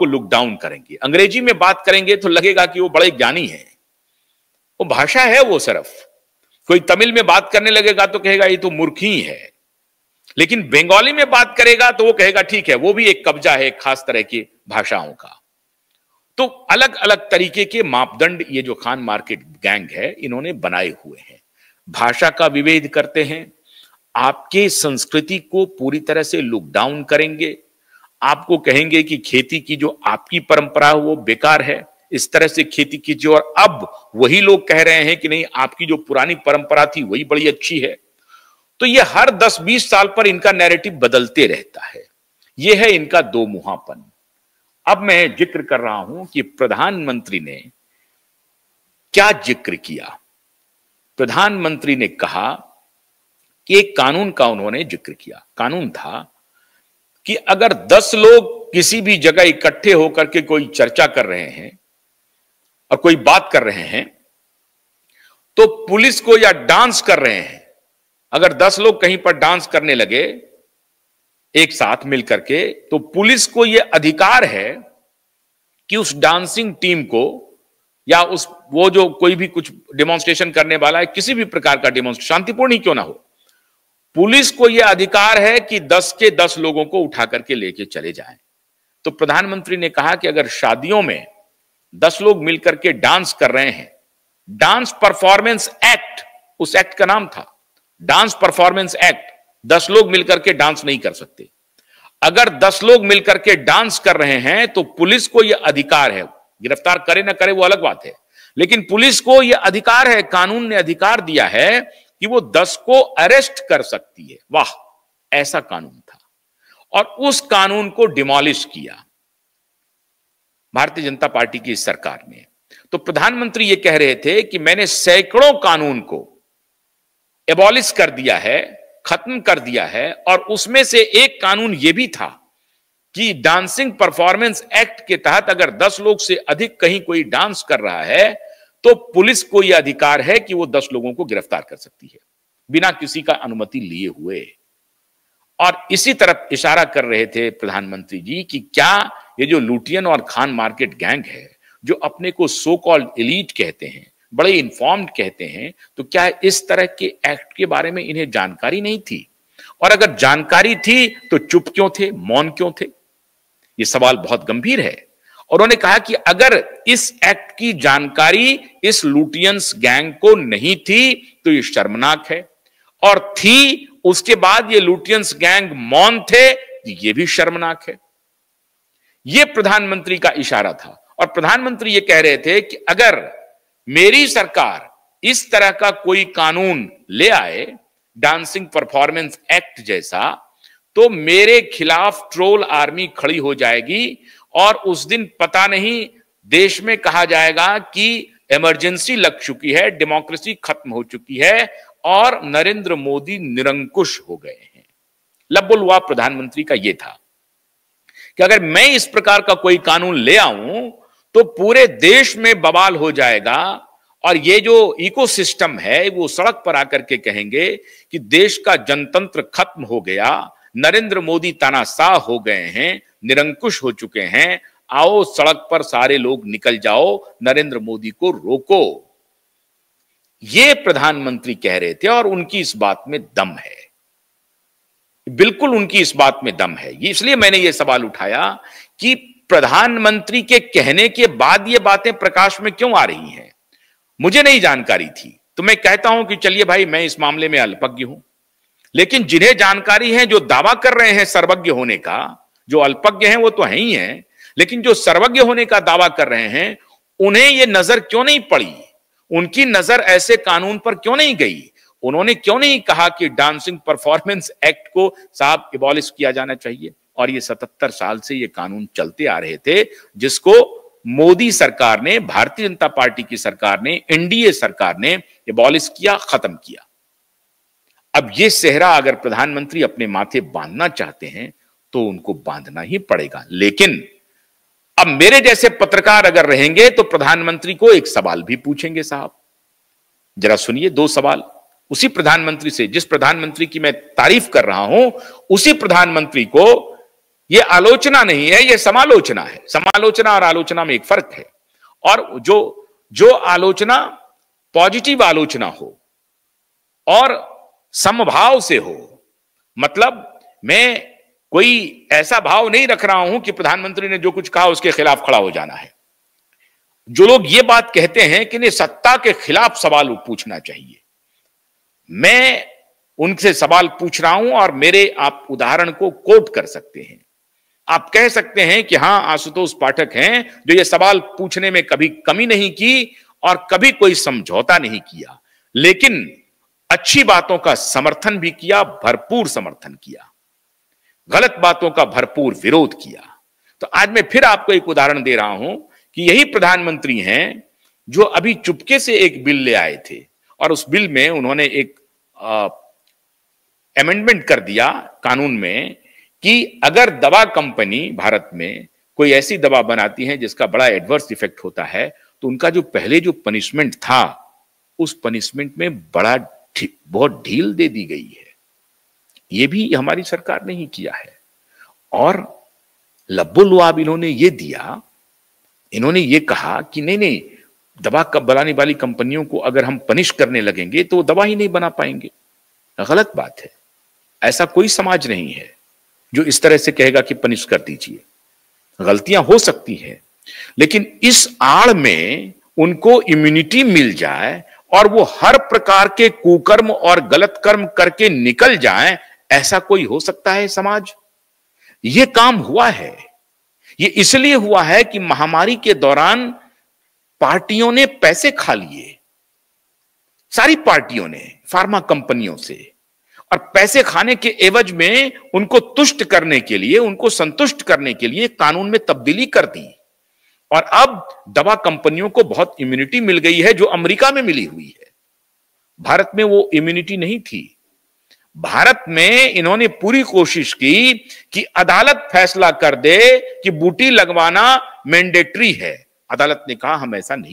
आपको look down करेंगे। अंग्रेजी में बात करेंगे तो लगेगा कि वो बड़े ज्ञानी हैं, वो भाषा है वो सिर्फ। कोई तमिल में बात करने लगेगा तो कहेगा ये तो मूर्ख ही है, लेकिन बंगाली में बात करेगा तो वो कहेगा ठीक है, वो भी एक कब्जा है खास तरह की भाषाओं का। तो अलग अलग तरीके के मापदंड ये जो खान मार्केट गैंग है इन्होंने बनाए हुए हैं। भाषा का विभेद करते हैं, आपके संस्कृति को पूरी तरह से लुक डाउन करेंगे, आपको कहेंगे कि खेती की जो आपकी परंपरा है वो बेकार है, इस तरह से खेती कीजिए। और अब वही लोग कह रहे हैं कि नहीं, आपकी जो पुरानी परंपरा थी वही बड़ी अच्छी है। तो ये हर 10-20 साल पर इनका नैरेटिव बदलते रहता है। ये है इनका दो मुहापन। अब मैं जिक्र कर रहा हूं कि प्रधानमंत्री ने क्या जिक्र किया। प्रधानमंत्री ने कहा कि एक कानून का उन्होंने जिक्र किया। कानून था कि अगर 10 लोग किसी भी जगह इकट्ठे होकर के कोई चर्चा कर रहे हैं और कोई बात कर रहे हैं तो पुलिस को, या डांस कर रहे हैं, अगर 10 लोग कहीं पर डांस करने लगे एक साथ मिलकर के, तो पुलिस को यह अधिकार है कि उस डांसिंग टीम को, या उस वो जो कोई भी कुछ डेमोन्स्ट्रेशन करने वाला है, किसी भी प्रकार का डेमोन्स्ट्रेशन शांतिपूर्ण ही क्यों ना हो, पुलिस को यह अधिकार है कि 10 के 10 लोगों को उठा करके लेके चले जाएं। तो प्रधानमंत्री ने कहा कि अगर शादियों में 10 लोग मिलकर के डांस कर रहे हैं, डांस परफॉर्मेंस एक्ट, उस एक्ट का नाम था डांस परफॉर्मेंस एक्ट, 10 लोग मिलकर के डांस नहीं कर सकते। अगर 10 लोग मिलकर के डांस कर रहे हैं तो पुलिस को यह अधिकार है, गिरफ्तार करे ना करे वो अलग बात है, लेकिन पुलिस को यह अधिकार है, कानून ने अधिकार दिया है कि वो 10 को अरेस्ट कर सकती है। वाह, ऐसा कानून था। और उस कानून को डिमोलिश किया भारतीय जनता पार्टी की सरकार ने। तो प्रधानमंत्री ये कह रहे थे कि मैंने सैकड़ों कानून को एबॉलिश कर दिया है, खत्म कर दिया है, और उसमें से एक कानून यह भी था कि डांसिंग परफॉर्मेंस एक्ट के तहत अगर 10 लोग से अधिक कहीं कोई डांस कर रहा है तो पुलिस को यह अधिकार है कि वो 10 लोगों को गिरफ्तार कर सकती है बिना किसी का अनुमति लिए हुए। और इसी तरफ इशारा कर रहे थे प्रधानमंत्री जी कि क्या ये जो लुटियन और खान मार्केट गैंग है, जो अपने को सो कॉल्ड एलीट कहते हैं, बड़े इन्फॉर्म्ड कहते हैं, तो क्या इस तरह के एक्ट के बारे में इन्हें जानकारी नहीं थी? और अगर जानकारी थी तो चुप क्यों थे, मौन क्यों थे? यह सवाल बहुत गंभीर है। और उन्होंने कहा कि अगर इस एक्ट की जानकारी इस लुटियंस गैंग को नहीं थी तो यह शर्मनाक है, और थी उसके बाद ये लुटियंस गैंग मौन थे, ये भी शर्मनाक है। यह प्रधानमंत्री का इशारा था। और प्रधानमंत्री ये कह रहे थे कि अगर मेरी सरकार इस तरह का कोई कानून ले आए, डांसिंग परफॉर्मेंस एक्ट जैसा, तो मेरे खिलाफ ट्रोल आर्मी खड़ी हो जाएगी और उस दिन पता नहीं देश में कहा जाएगा कि इमरजेंसी लग चुकी है, डेमोक्रेसी खत्म हो चुकी है और नरेंद्र मोदी निरंकुश हो गए हैं। लबुलवा प्रधानमंत्री का यह था कि अगर मैं इस प्रकार का कोई कानून ले आऊं तो पूरे देश में बवाल हो जाएगा, और ये जो इकोसिस्टम है वो सड़क पर आकर के कहेंगे कि देश का जनतंत्र खत्म हो गया, नरेंद्र मोदी तानाशाह हो गए हैं, निरंकुश हो चुके हैं, आओ सड़क पर सारे लोग निकल जाओ, नरेंद्र मोदी को रोको। ये प्रधानमंत्री कह रहे थे और उनकी इस बात में दम है, बिल्कुल उनकी इस बात में दम है। इसलिए मैंने ये सवाल उठाया कि प्रधानमंत्री के कहने के बाद ये बातें प्रकाश में क्यों आ रही हैं। मुझे नहीं जानकारी थी तो मैं कहता हूं कि चलिए भाई, मैं इस मामले में अल्पज्ञ हूं, लेकिन जिन्हें जानकारी है, जो दावा कर रहे हैं सर्वज्ञ होने का, जो अल्पज्ञ हैं वो तो है ही हैं, लेकिन जो सर्वज्ञ होने का दावा कर रहे हैं, उन्हें यह नजर क्यों नहीं पड़ी, उनकी नजर ऐसे कानून पर क्यों नहीं गई? उन्होंने क्यों नहीं कहा कि डांसिंग परफॉर्मेंस एक्ट को साहब एबॉलिश किया जाना चाहिए? और ये 77 साल से ये कानून चलते आ रहे थे, जिसको मोदी सरकार ने, भारतीय जनता पार्टी की सरकार ने, एनडीए सरकार ने एबॉलिश किया, खत्म किया। अब ये सेहरा अगर प्रधानमंत्री अपने माथे बांधना चाहते हैं तो उनको बांधना ही पड़ेगा। लेकिन अब मेरे जैसे पत्रकार अगर रहेंगे तो प्रधानमंत्री को एक सवाल भी पूछेंगे। साहब जरा सुनिए, 2 सवाल उसी प्रधानमंत्री से, जिस प्रधानमंत्री की मैं तारीफ कर रहा हूं, उसी प्रधानमंत्री को ये आलोचना नहीं है, ये समालोचना है। समालोचना और आलोचना में एक फर्क है। और जो आलोचना पॉजिटिव आलोचना हो और समभाव से हो, मतलब मैं कोई ऐसा भाव नहीं रख रहा हूं कि प्रधानमंत्री ने जो कुछ कहा उसके खिलाफ खड़ा हो जाना है। जो लोग ये बात कहते हैं कि नहीं सत्ता के खिलाफ सवाल पूछना चाहिए, मैं उनसे सवाल पूछ रहा हूं और मेरे आप उदाहरण को कोट कर सकते हैं। आप कह सकते हैं कि हां आशुतोष पाठक हैं जो ये सवाल पूछने में कभी कमी नहीं की और कभी कोई समझौता नहीं किया, लेकिन अच्छी बातों का समर्थन भी किया, भरपूर समर्थन किया, गलत बातों का भरपूर विरोध किया। तो आज मैं फिर आपको एक उदाहरण दे रहा हूं कि यही प्रधानमंत्री हैं जो अभी चुपके से एक बिल ले आए थे और उस बिल में उन्होंने एक अमेंडमेंट कर दिया कानून में कि अगर दवा कंपनी भारत में कोई ऐसी दवा बनाती है जिसका बड़ा एडवर्स इफेक्ट होता है तो उनका जो पहले जो पनिशमेंट था उस पनिशमेंट में बहुत ढील दे दी गई है। ये भी हमारी सरकार ने ही किया है। और लब्बो-लुआब इन्होंने ये दिया, इन्होंने ये कहा कि नहीं दवा बनाने वाली कंपनियों को अगर हम पनिश करने लगेंगे तो वो दवा ही नहीं बना पाएंगे। गलत बात है। ऐसा कोई समाज नहीं है जो इस तरह से कहेगा कि पनिश कर दीजिए। गलतियां हो सकती हैं, लेकिन इस आड़ में उनको इम्यूनिटी मिल जाए और वो हर प्रकार के कुकर्म और गलत कर्म करके निकल जाएं, ऐसा कोई हो सकता है समाज? ये काम हुआ है। ये इसलिए हुआ है कि महामारी के दौरान पार्टियों ने पैसे खा लिए, सारी पार्टियों ने फार्मा कंपनियों से, और पैसे खाने के एवज में उनको तुष्ट करने के लिए, उनको संतुष्ट करने के लिए कानून में तब्दीली कर दी। और अब दवा कंपनियों को बहुत इम्यूनिटी मिल गई है जो अमेरिका में मिली हुई है। भारत में वो इम्यूनिटी नहीं थी। भारत में इन्होंने पूरी कोशिश की कि अदालत फैसला कर दे कि बूटी लगवाना मैंडेटरी है। अदालत ने कहा हम ऐसा नहीं